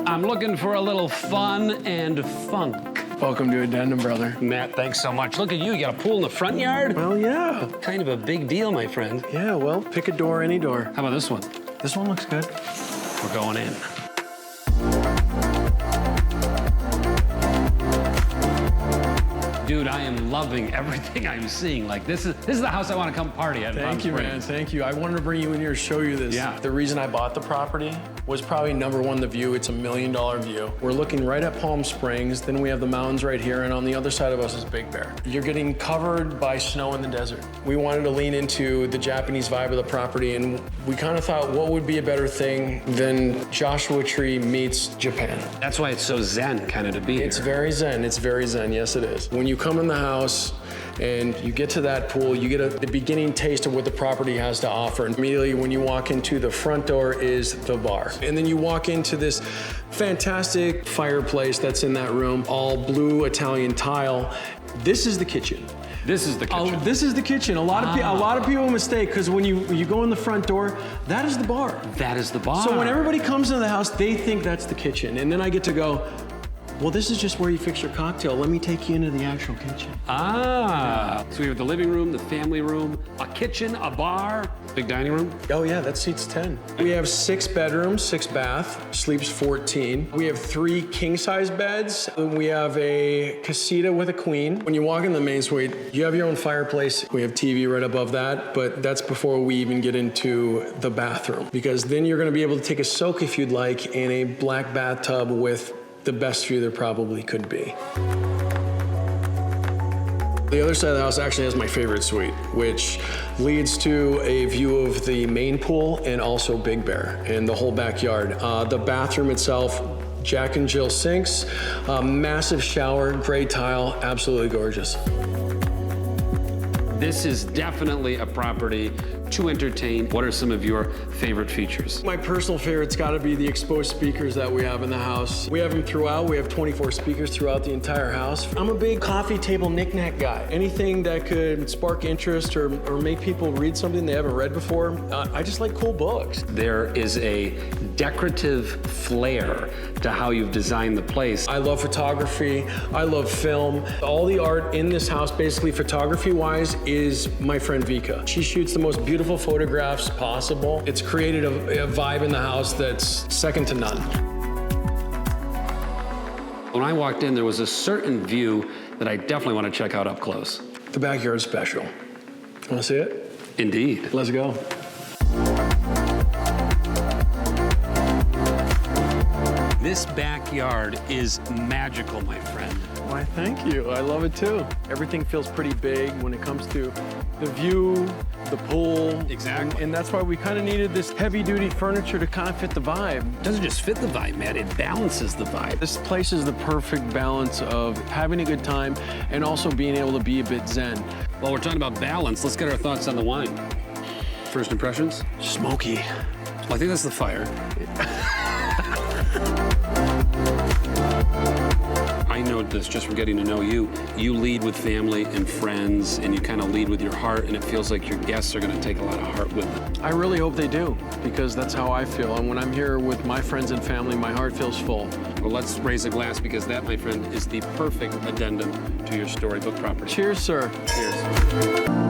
I'm looking for a little fun and funk. Welcome to Addendum, brother. Matt, thanks so much. Look at you got a pool in the front yard? Well, yeah. Kind of a big deal, my friend. Yeah, well, pick a door, any door. How about this one? This one looks good. We're going in. Dude, I am loving everything I'm seeing. Like, this is the house I want to come party at. Thank you, man. Thank you. I wanted to bring you in here to show you this. Yeah. The reason I bought the property was probably number one, the view. It's $1 million view. We're looking right at Palm Springs. Then we have the mountains right here, and on the other side of us is Big Bear. You're getting covered by snow in the desert. We wanted to lean into the Japanese vibe of the property, and we kind of thought, what would be a better thing than Joshua Tree meets Japan? That's why it's so zen kind of to be It's here. very zen. It's very zen. Yes, it is. When you come in the house and you get to that pool, you get the beginning taste of what the property has to offer. And immediately when you walk into the front door is the bar. And then you walk into this fantastic fireplace that's in that room, all blue Italian tile. This is the kitchen. This is the kitchen. Oh, this is the kitchen. A lot of people mistake, because when you go in the front door, that is the bar. That is the bar. So when everybody comes into the house, they think that's the kitchen. And then I get to go, well, this is just where you fix your cocktail. Let me take you into the actual kitchen. Ah. So we have the living room, the family room, a kitchen, a bar, big dining room. Oh yeah, that seats 10. We have 6 bedrooms, 6 bath, sleeps 14. We have 3 king-size beds. We have a casita with a queen. When you walk in the main suite, you have your own fireplace. We have TV right above that, but that's before we even get into the bathroom, because then you're gonna be able to take a soak if you'd like in a black bathtub with the best view there probably could be. The other side of the house actually has my favorite suite, which leads to a view of the main pool and also Big Bear and the whole backyard. The bathroom itself, Jack and Jill sinks, massive shower, gray tile, absolutely gorgeous. This is definitely a property to entertain. What are some of your favorite features? My personal favorite's gotta be the exposed speakers that we have in the house. We have them throughout. We have 24 speakers throughout the entire house. I'm a big coffee table knick-knack guy. Anything that could spark interest or make people read something they haven't read before. I just like cool books. There is a decorative flair to how you've designed the place. I love photography. I love film. All the art in this house, basically photography-wise, is my friend Vika. She shoots the most beautiful photographs possible. It's created a vibe in the house that's second to none. When I walked in, there was a certain view that I definitely want to check out up close. The backyard's special. Want to see it? Indeed. Let's go. This backyard is magical, my friend. Why, thank you. I love it too. Everything feels pretty big when it comes to the view, the pool. Exactly. And that's why we kind of needed this heavy-duty furniture to kind of fit the vibe. It doesn't just fit the vibe, Matt, it balances the vibe. This place is the perfect balance of having a good time and also being able to be a bit zen. While we're talking about balance, let's get our thoughts on the wine. First impressions? Smoky. Well, I think that's the fire. I know this just from getting to know you. You lead with family and friends, and you kind of lead with your heart, and it feels like your guests are going to take a lot of heart with them. I really hope they do, because that's how I feel. And when I'm here with my friends and family, my heart feels full. Well, let's raise a glass, because that, my friend, is the perfect addendum to your storybook property. Cheers, sir. Cheers.